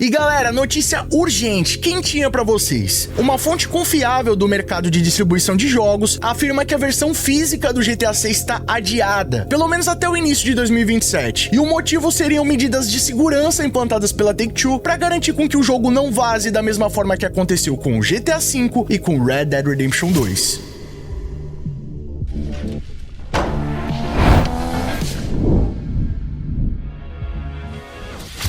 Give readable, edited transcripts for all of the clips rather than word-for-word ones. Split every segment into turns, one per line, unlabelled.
E galera, notícia urgente, quentinha pra vocês. Uma fonte confiável do mercado de distribuição de jogos afirma que a versão física do GTA 6 está adiada, pelo menos até o início de 2027. E o motivo seriam medidas de segurança implantadas pela Take-Two para garantir com que o jogo não vaze da mesma forma que aconteceu com o GTA V e com Red Dead Redemption 2.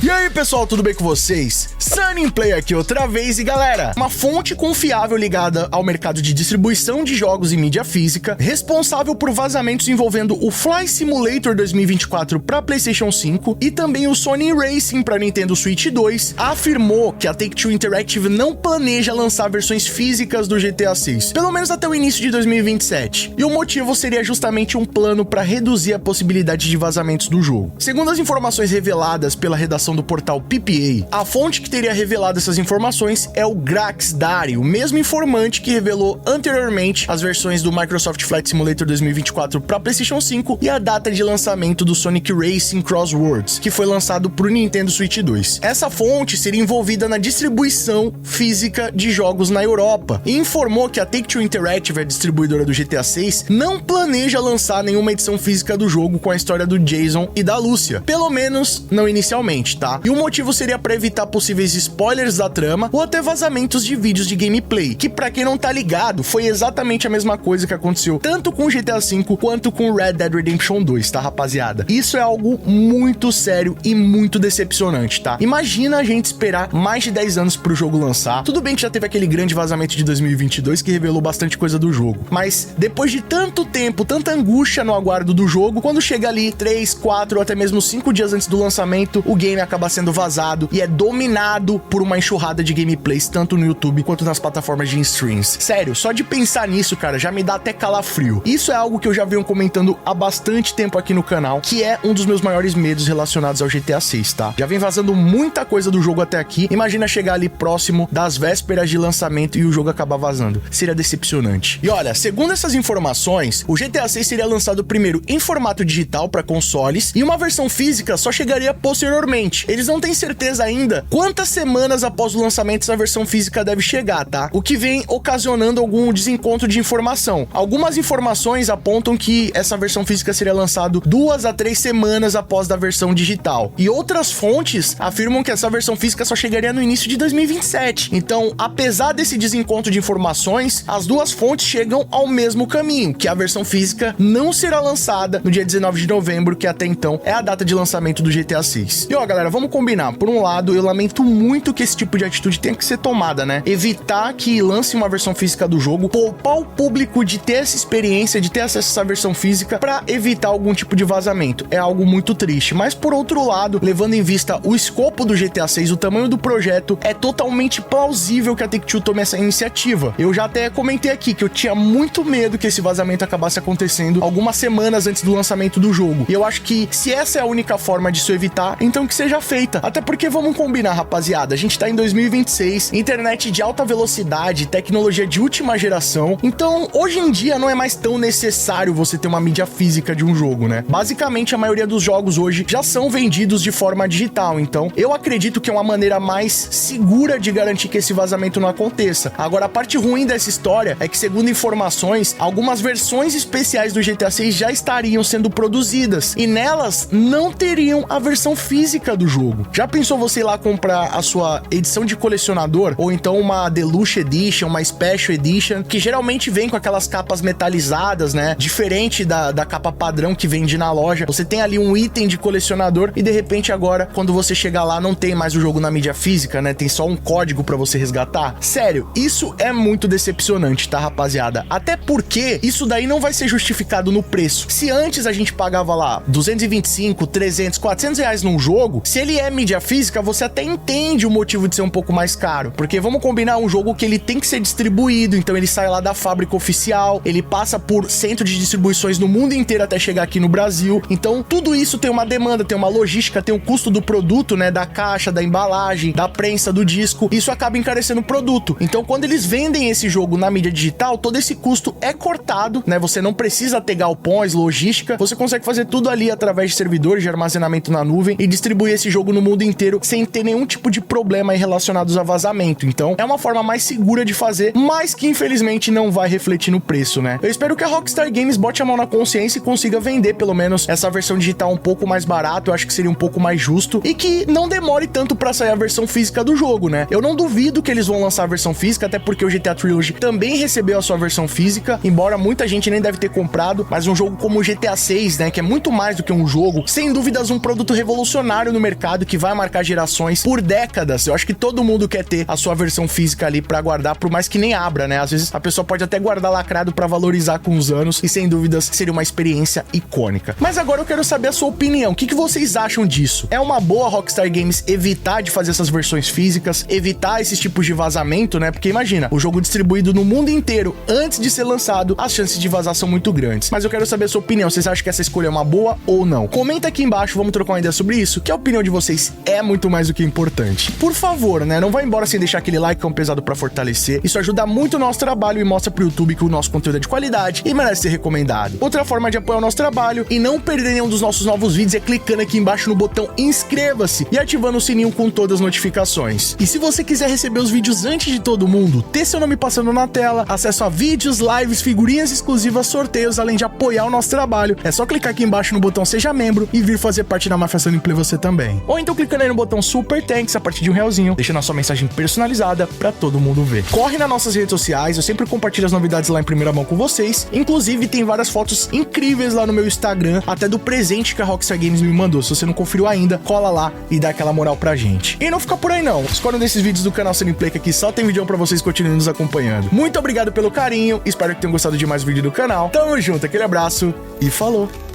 E aí pessoal, tudo bem com vocês? Sunnyplay aqui outra vez e galera, uma fonte confiável ligada ao mercado de distribuição de jogos e mídia física, responsável por vazamentos envolvendo o Fly Simulator 2024 para PlayStation 5 e também o Sony Racing para Nintendo Switch 2, afirmou que a Take-Two Interactive não planeja lançar versões físicas do GTA 6, pelo menos até o início de 2027. E o motivo seria justamente um plano para reduzir a possibilidade de vazamentos do jogo. Segundo as informações reveladas pela redação do portal PPA, a fonte que teria revelado essas informações é o Graxdari, o mesmo informante que revelou anteriormente as versões do Microsoft Flight Simulator 2024 para PlayStation 5 e a data de lançamento do Sonic Racing Crosswords, que foi lançado para o Nintendo Switch 2. Essa fonte seria envolvida na distribuição física de jogos na Europa e informou que a Take-Two Interactive, a distribuidora do GTA 6, não planeja lançar nenhuma edição física do jogo com a história do Jason e da Lúcia, pelo menos não inicialmente, tá? E o motivo seria para evitar possíveis spoilers da trama ou até vazamentos de vídeos de gameplay, que pra quem não tá ligado, foi exatamente a mesma coisa que aconteceu tanto com GTA V quanto com Red Dead Redemption 2, tá rapaziada? Isso é algo muito sério e muito decepcionante, tá? Imagina a gente esperar mais de 10 anos pro jogo lançar. Tudo bem que já teve aquele grande vazamento de 2022 que revelou bastante coisa do jogo, mas depois de tanto tempo, tanta angústia no aguardo do jogo, quando chega ali 3, 4 ou até mesmo 5 dias antes do lançamento, o game acaba sendo vazado e é dominado por uma enxurrada de gameplays, tanto no YouTube quanto nas plataformas de streams. Sério, só de pensar nisso, cara, já me dá até calafrio. Isso é algo que eu já venho comentando há bastante tempo aqui no canal, que é um dos meus maiores medos relacionados ao GTA 6, tá? Já vem vazando muita coisa do jogo até aqui, imagina chegar ali próximo das vésperas de lançamento e o jogo acabar vazando. Seria decepcionante. E olha, segundo essas informações, o GTA 6 seria lançado primeiro em formato digital para consoles e uma versão física só chegaria posteriormente. Eles não têm certeza ainda quantas semanas após o lançamento essa versão física deve chegar, tá? O que vem ocasionando algum desencontro de informação. Algumas informações apontam que essa versão física seria lançada 2 a 3 semanas após da versão digital. E outras fontes afirmam que essa versão física só chegaria no início de 2027. Então, apesar desse desencontro de informações, as duas fontes chegam ao mesmo caminho, que a versão física não será lançada no dia 19 de novembro, que até então é a data de lançamento do GTA 6. E ó, galera, vamos combinar. Por um lado, eu lamento muito que esse tipo de atitude tenha que ser tomada, né? Evitar que lance uma versão física do jogo, poupar o público de ter essa experiência, de ter acesso a essa versão física pra evitar algum tipo de vazamento. É algo muito triste. Mas por outro lado, levando em vista o escopo do GTA 6, o tamanho do projeto, é totalmente plausível que a Take-Two tome essa iniciativa. Eu já até comentei aqui que eu tinha muito medo que esse vazamento acabasse acontecendo algumas semanas antes do lançamento do jogo. E eu acho que se essa é a única forma disso evitar, então que seja feita. Até porque vamos combinar, rapaziada, a gente tá em 2026, internet de alta velocidade, tecnologia de última geração, então hoje em dia não é mais tão necessário você ter uma mídia física de um jogo, né? Basicamente a maioria dos jogos hoje já são vendidos de forma digital, então eu acredito que é uma maneira mais segura de garantir que esse vazamento não aconteça. Agora, a parte ruim dessa história é que, segundo informações, algumas versões especiais do GTA 6 já estariam sendo produzidas e nelas não teriam a versão física do jogo. Já pensou você ir lá comprar a sua edição de colecionador, ou então uma Deluxe Edition, uma Special Edition, que geralmente vem com aquelas capas metalizadas, né? Diferente da capa padrão que vende na loja. Você tem ali um item de colecionador e de repente agora, quando você chegar lá, não tem mais o jogo na mídia física, né? Tem só um código pra você resgatar. Sério, isso é muito decepcionante, tá, rapaziada? Até porque isso daí não vai ser justificado no preço. Se antes a gente pagava lá 225, 300, 400 reais num jogo, se ele é mídia física, você até entende o motivo de ser um pouco mais caro, porque vamos combinar, um jogo que ele tem que ser distribuído, então ele sai lá da fábrica oficial, ele passa por centro de distribuições no mundo inteiro até chegar aqui no Brasil, então tudo isso tem uma demanda, tem uma logística, tem o custo do produto, né, da caixa, da embalagem, da prensa, do disco, isso acaba encarecendo o produto. Então quando eles vendem esse jogo na mídia digital, todo esse custo é cortado, né, você não precisa ter galpões, logística, você consegue fazer tudo ali através de servidores de armazenamento na nuvem e distribuir esse jogo jogo no mundo inteiro sem ter nenhum tipo de problema aí relacionados a vazamento. Então, é uma forma mais segura de fazer, mas que infelizmente não vai refletir no preço, né? Eu espero que a Rockstar Games bote a mão na consciência e consiga vender pelo menos essa versão digital um pouco mais barato. Eu acho que seria um pouco mais justo e que não demore tanto pra sair a versão física do jogo, né? Eu não duvido que eles vão lançar a versão física, até porque o GTA Trilogy também recebeu a sua versão física, embora muita gente nem deve ter comprado, mas um jogo como o GTA 6, né, que é muito mais do que um jogo, sem dúvidas um produto revolucionário no mercado que vai marcar gerações por décadas. Eu acho que todo mundo quer ter a sua versão física ali pra guardar, por mais que nem abra, né? Às vezes a pessoa pode até guardar lacrado pra valorizar com os anos e sem dúvidas seria uma experiência icônica. Mas agora eu quero saber a sua opinião. O que vocês acham disso? É uma boa Rockstar Games evitar de fazer essas versões físicas, evitar esses tipos de vazamento, né? Porque imagina, o jogo distribuído no mundo inteiro antes de ser lançado, as chances de vazar são muito grandes. Mas eu quero saber a sua opinião. Vocês acham que essa escolha é uma boa ou não? Comenta aqui embaixo, vamos trocar uma ideia sobre isso, que a opinião de vocês é muito mais do que importante. Por favor, né? Não vai embora sem deixar aquele like que é um pesado pra fortalecer. Isso ajuda muito o nosso trabalho e mostra pro YouTube que o nosso conteúdo é de qualidade e merece ser recomendado. Outra forma de apoiar o nosso trabalho e não perder nenhum dos nossos novos vídeos é clicando aqui embaixo no botão inscreva-se e ativando o sininho com todas as notificações. E se você quiser receber os vídeos antes de todo mundo, ter seu nome passando na tela, acesso a vídeos, lives, figurinhas exclusivas, sorteios, além de apoiar o nosso trabalho, é só clicar aqui embaixo no botão seja membro e vir fazer parte da Máfia Sunny Play você também. Ou então clicando aí no botão Super Thanks a partir de R$1, deixando a sua mensagem personalizada pra todo mundo ver. Corre nas nossas redes sociais, eu sempre compartilho as novidades lá em primeira mão com vocês. Inclusive tem várias fotos incríveis lá no meu Instagram, até do presente que a Rockstar Games me mandou. Se você não conferiu ainda, cola lá e dá aquela moral pra gente. E não fica por aí não, escolhe um desses vídeos do canal Sunny Play que aqui só tem vídeo pra vocês continuarem nos acompanhando. Muito obrigado pelo carinho, espero que tenham gostado de mais vídeo do canal. Tamo junto, aquele abraço e falou!